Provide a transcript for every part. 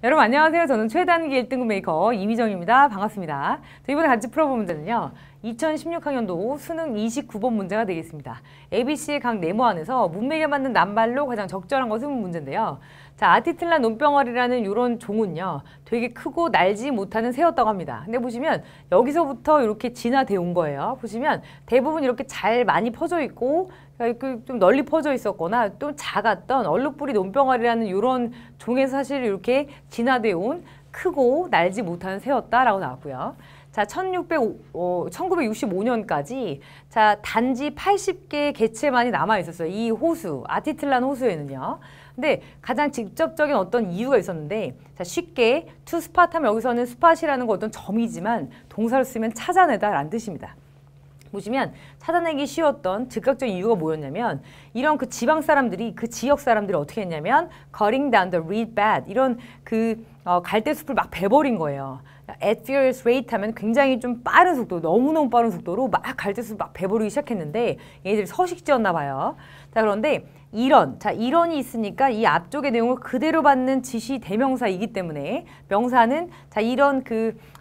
여러분 안녕하세요. 저는 최단기 1등급 메이커 이미정입니다. 반갑습니다. 자, 이번에 같이 풀어볼 문제는요. 2016학년도 수능 29번 문제가 되겠습니다. ABC의 각 네모 안에서 문맥에 맞는 낱말로 가장 적절한 것은 문제인데요. 자, 아티틀란 논병아리라는 이런 종은요. 되게 크고 날지 못하는 새였다고 합니다. 근데 보시면 여기서부터 이렇게 진화되어 온 거예요. 보시면 대부분 이렇게 잘 많이 퍼져 있고 좀 널리 퍼져 있었거나 좀 작았던 얼룩뿌리 논병아리라는 이런 종에서 사실 이렇게 진화되어 온 크고 날지 못하는 새였다라고 나왔고요. 자, 1965년까지 자, 단지 80개의 개체만이 남아 있었어요. 이 호수, 아티틀란 호수에는요. 근데 가장 직접적인 어떤 이유가 있었는데 자, 쉽게 to spot 하면 여기서는 spot이라는 건 어떤 점이지만 동사를 쓰면 찾아내다라는 뜻입니다. 보시면 찾아내기 쉬웠던 즉각적인 이유가 뭐였냐면 이런 그 지방 사람들이 그 지역 사람들이 어떻게 했냐면 cutting down the reed bed 이런 그 갈대숲을 막 베버린 거예요. at furious rate 하면 굉장히 좀 빠른 속도, 너무너무 빠른 속도로 막 갈대숲을 막 베버리기 시작했는데 얘네들이 서식지였나 봐요. 자, 그런데 이런이 있으니까 이 앞쪽의 내용을 그대로 받는 지시 대명사이기 때문에 명사는 자, 이런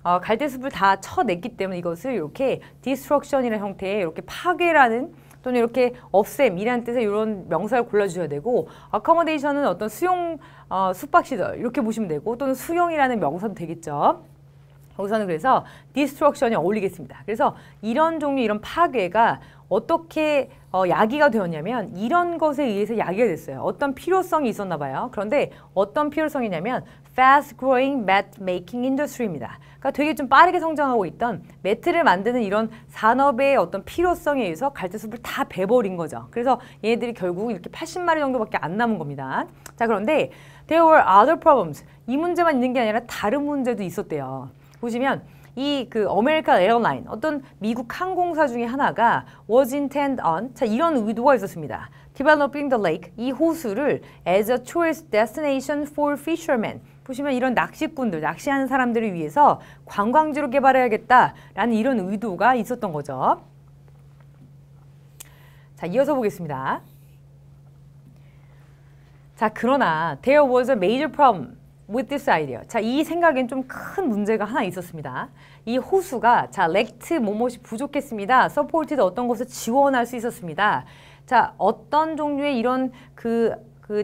갈대숲을 다 쳐냈기 때문에 이것을 이렇게 destruction이라는 형태의 이렇게 파괴라는 또는 이렇게 없앰이라는 뜻의 이런 명사를 골라주셔야 되고 accommodation은 어떤 수용 숙박시설 이렇게 보시면 되고 또는 수용이라는 명사도 되겠죠. 여기서는 그래서 destruction이 어울리겠습니다. 그래서 이런 종류 이런 파괴가 어떻게 야기가 되었냐면 이런 것에 의해서 야기가 됐어요. 어떤 필요성이 있었나 봐요. 그런데 어떤 필요성이냐면 fast growing mat making industry입니다. 그러니까 되게 좀 빠르게 성장하고 있던 매트를 만드는 이런 산업의 어떤 필요성에 의해서 갈대숲을 다 베버린 거죠. 그래서 얘네들이 결국 이렇게 80마리 정도밖에 안 남은 겁니다. 자, 그런데 there were other problems. 이 문제만 있는 게 아니라 다른 문제도 있었대요. 보시면 이 아메리칸 에어라인 어떤 미국 항공사 중에 하나가 was intended on 자, 이런 의도가 있었습니다. developing the lake 이 호수를 as a tourist destination for fishermen 보시면 이런 낚시꾼들, 낚시하는 사람들을 위해서 관광지로 개발해야겠다라는 이런 의도가 있었던 거죠. 자, 이어서 보겠습니다. 자, 그러나 there was a major problem with this idea. 자, 이 생각엔 좀 큰 문제가 하나 있었습니다. 이 호수가 자, 렉트 뭐뭇이 부족했습니다. supported 어떤 것을 지원할 수 있었습니다. 자, 어떤 종류의 이런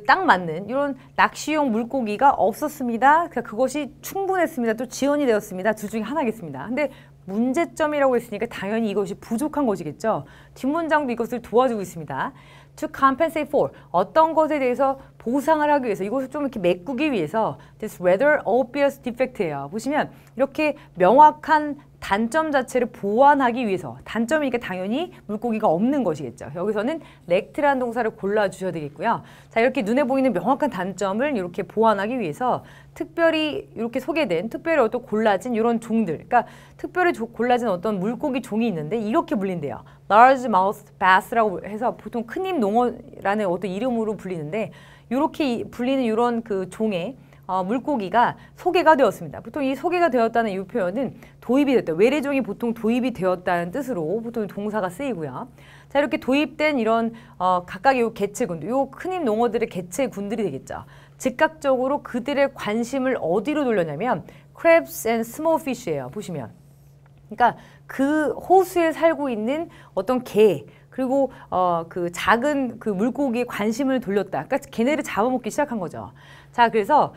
딱 맞는 이런 낚시용 물고기가 없었습니다. 그것이 충분했습니다. 또 지원이 되었습니다. 둘 중에 하나겠습니다. 근데 문제점이라고 했으니까 당연히 이것이 부족한 것이겠죠. 뒷문장도 이것을 도와주고 있습니다. To compensate for 어떤 것에 대해서 보상을 하기 위해서 이것을 좀 이렇게 메꾸기 위해서 this rather obvious defect예요. 보시면 이렇게 명확한 단점 자체를 보완하기 위해서 단점이니까 당연히 물고기가 없는 것이겠죠. 여기서는 렉트라는 동사를 골라주셔야 되겠고요. 자, 이렇게 눈에 보이는 명확한 단점을 이렇게 보완하기 위해서 특별히 이렇게 소개된 특별히 어떤 골라진 이런 종들 그러니까 특별히 골라진 어떤 물고기 종이 있는데 이렇게 불린대요. largemouth bass라고 해서 보통 큰입 농어라는 어떤 이름으로 불리는데 이렇게 불리는 이런 종의 물고기가 소개가 되었습니다. 보통 이 소개가 되었다는 이 표현은 도입이 됐다. 외래종이 보통 도입이 되었다는 뜻으로 보통 동사가 쓰이고요. 자, 이렇게 도입된 이런 각각의 요 개체군들, 요 큰입 농어들의 개체군들이 되겠죠. 즉각적으로 그들의 관심을 어디로 돌렸냐면 crabs and small fish예요. 보시면. 그러니까 그 호수에 살고 있는 어떤 개 그리고 작은 물고기에 관심을 돌렸다. 그러니까 걔네를 잡아먹기 시작한 거죠. 자, 그래서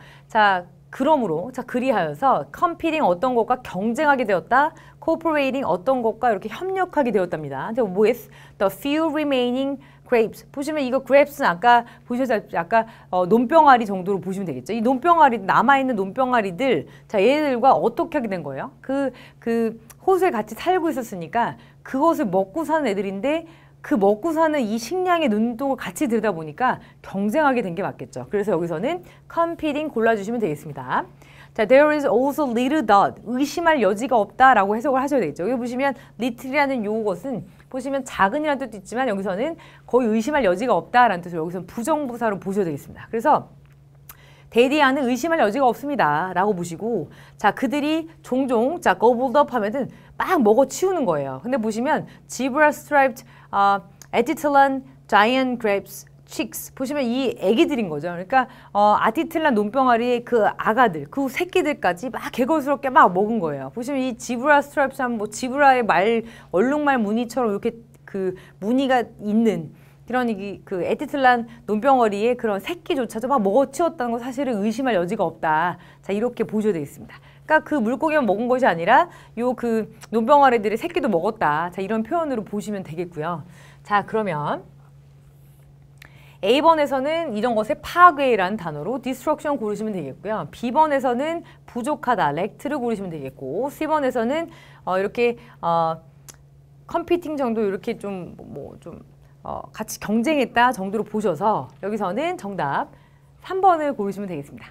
그러므로 그리하여서 competing 어떤 것과 경쟁하게 되었다. cooperating 어떤 것과 이렇게 협력하게 되었답니다. with the few remaining grapes. 보시면 이거 grapes는 아까 보셨죠? 아까 논병아리 정도로 보시면 되겠죠. 이 논병아리 남아있는 논병아리들 자, 얘네들과 어떻게 하게 된 거예요? 그 호수에 같이 살고 있었으니까 그것을 먹고 사는 애들인데 그 먹고 사는 이 식량의 눈도 같이 들다 보니까 경쟁하게 된 게 맞겠죠. 그래서 여기서는 competing 골라주시면 되겠습니다. 자, there is also little doubt. 의심할 여지가 없다라고 해석을 하셔야 되겠죠. 여기 보시면 little이라는 요것은 보시면 작은이라는 뜻도 있지만 여기서는 거의 의심할 여지가 없다라는 뜻으로 여기서는 부정부사로 보셔야 되겠습니다. 그래서 대디아는 의심할 여지가 없습니다. 라고 보시고 자, 그들이 종종 gobbled up 하면은 막 먹어치우는 거예요. 근데 보시면 zebra striped, Atitlan, giant grapes chicks 보시면 이 애기들인 거죠. 그러니까 아티틀란 논병아리의 그 아가들, 그 새끼들까지 막 개걸스럽게 막 먹은 거예요. 보시면 이 지브라 스트랩스 뭐 지브라의 얼룩말 무늬처럼 이렇게 그 무늬가 있는 그런 그 에티틀란 논병아리의 그런 새끼조차도 막 먹어치웠다는 거 사실은 의심할 여지가 없다. 자, 이렇게 보셔야 되겠습니다. 그러니까 그 물고기만 먹은 것이 아니라 요 그 논병아리들의 새끼도 먹었다. 자, 이런 표현으로 보시면 되겠고요. 자, 그러면 A번에서는 이런 것의 파괴라는 단어로 destruction 고르시면 되겠고요. B번에서는 부족하다, lact를 고르시면 되겠고, C번에서는 이렇게 competing 정도 이렇게 좀 같이 경쟁했다 정도로 보셔서 여기서는 정답 3번을 고르시면 되겠습니다.